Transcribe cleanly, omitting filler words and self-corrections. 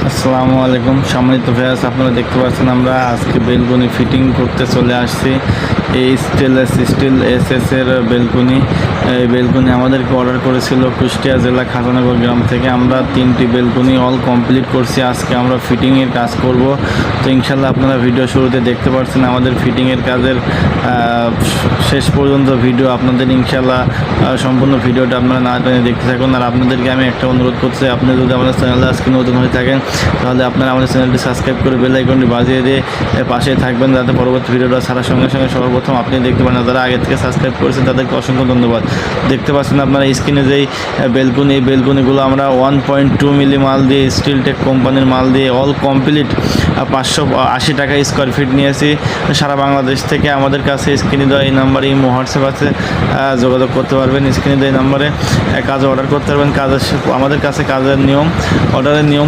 আসসালামু আলাইকুম সম্মানিত ভিউয়ার্স, আপনারা দেখতে পাচ্ছেন আমরা আজকে বেলকনি ফিটিং করতে চলে আসছি। এই স্টেনলেস স্টিল এসএস এর বেলকনি। এই বেলকনি আমাদেরকে অর্ডার করেছিল কুষ্টিয়া জেলা খাজানগর গ্রাম থেকে। আমরা 3টি বেলকনি অল কমপ্লিট করছি। আজকে আমরা ফিটিংয়ের কাজ করব। তো ইনশাল্লাহ আপনারা ভিডিও শুরুতে দেখতে পাচ্ছেন আমাদের ফিটিংয়ের কাজের শেষ পর্যন্ত ভিডিও আপনাদের ইনশাল্লাহ সম্পূর্ণ ভিডিওটা আপনারা না টেনে দেখতে থাকুন। আর আপনাদেরকে আমি একটা অনুরোধ করছি, আপনি যদি আমাদের চ্যানেলে আজকে নতুন হয়ে থাকেন তাহলে আপনারা আমাদের চ্যানেলটি সাবস্ক্রাইব করে বেল আইকনটি বাজিয়ে দিয়ে পাশে থাকবেন, যাতে পরবর্তী ভিডিওটা ছাড়ার সঙ্গে সঙ্গে সর্বপ্রথম আপনি দেখতে পারেন। যারা আগে থেকে সাবস্ক্রাইব করেছেন তাদেরকে অসংখ্য ধন্যবাদ। দেখতে পাচ্ছেন আপনারা স্ক্রিনে যেই বেলকনি, এই বেলকনিগুলো আমরা 1.2 মিলি মাল দিয়ে স্টিল টেক কোম্পানির মাল দিয়ে অল কমপ্লিট 580 টাকা স্কোয়ার ফিট নিয়েছি সারা বাংলাদেশ থেকে। আমাদের কাছে স্ক্রিনে দেওয়া এই নাম্বারে হোয়াটসঅ্যাপ আছে, যোগাযোগ করতে পারবেন। স্ক্রিনে দেওয়া এই নাম্বারে কাজ অর্ডার করতে পারবেন। আমাদের কাছে কাজের নিয়ম, অর্ডারের নিয়ম